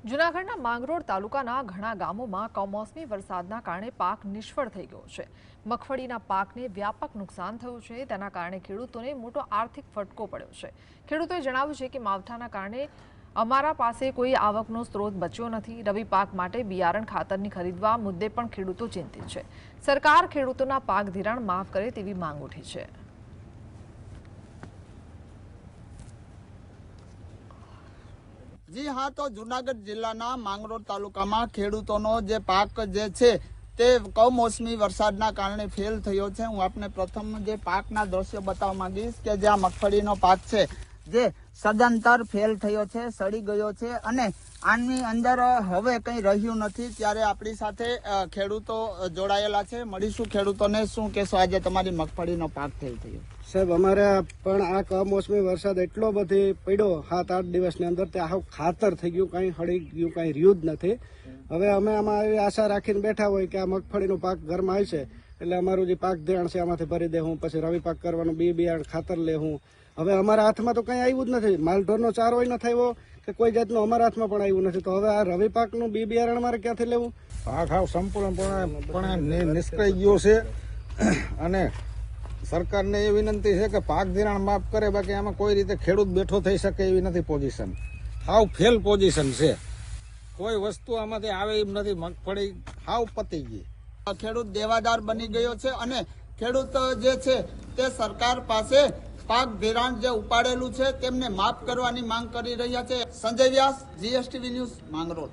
જૂનાગઢના માંગરોળ તાલુકાના ઘણા ગામોમાં કમોસમી વરસાદના કારણે પાક નિષ્ફળ થઈ ગયો છે। મગફળીના પાકને વ્યાપક નુકસાન થયું છે। તેના કારણે ખેડૂતોને મોટો આર્થિક ફટકો પડ્યો છે। ખેડૂતોએ જણાવ્યું છે કે માવઠાના કારણે અમારા પાસે કોઈ આવકનો સ્ત્રોત બચ્યો નથી। રવિ પાક માટે બિયારણ ખાતરની ખરીદવા મુદ્દે પણ ખેડૂતો ચિંતિત છે। સરકાર ખેડૂતોના પાક ધિરાણ માફ કરે તેવી માંગ ઉઠી છે। जी हाँ, तो जूनागढ़ जिल्लाना માંગરોળ તાલુકામાં ખેડૂતોનો જે પાક જે છે તે કમોસમી વરસાદના કારણે ફેલ થયો છે। હું આપને પ્રથમ જે પાકના દ્રશ્યો બતાવવા માંગીશ કે જે આ મગફળીનો પાક છે જે સદંતર ફેલ થયો છે, સડી ગયો છે અને આની અંદર હવે કંઈ રહ્યું નથી। ત્યારે આપણી સાથે ખેડૂતો જોડાયેલા છે। મળીશું ખેડૂતોને। શું કહેશો, આજે તમારી મગફળીનો પાક ફેલ થયો? સાહેબ, અમારે પણ આ કમોસમી વરસાદ એટલો બધી પડ્યો 7-8 દિવસની અંદર તે આખું ખાતર થઈ ગયું, કંઈ હળી ગયું, કંઈ રહ્યું જ નથી। હવે અમે અમારી આશા રાખીને બેઠા હોય કે આ મગફળીનો પાક ઘરમાં આવશે એટલે અમારું જે પાક ધિરાણ છે આમાંથી ભરી દેવું, પછી રવિ પાક કરવાનું બિયારણ ખાતર લેવું। હવે અમારા હાથમાં તો કંઈ આવ્યું જ નથી। માલઢોરનો ચારો ન થયો કે કોઈ જાતનું અમારા હાથમાં પણ આવ્યું નથી। તો હવે આ રવિ પાકનું બિયારણ અમારે ક્યાંથી લેવું? પાક હાવ સંપૂર્ણપણે નિષ્ક્રિય ગયો છે અને સરકારને એ વિનંતી છે કે પાક ધિરાણ માફ કરે, બાકી આમાં કોઈ રીતે ખેડૂત બેઠો થઈ શકે એવી નથી પોઝિશન। હાવ ફેલ પોઝિશન છે, કોઈ વસ્તુ આમાંથી આવે એમ નથી। મગફળી હાવ પતી ગઈ। ખેડૂત દેવાદાર બની ગયો છે અને ખેડૂત જે છે તે સરકાર પાસે પાક ધિરાણ જે ઉપાડેલું છે તેમને માફ કરવાની માંગ કરી રહ્યા છે। સંજય વ્યાસ, GSTV ન્યૂઝ, માંગરોળ।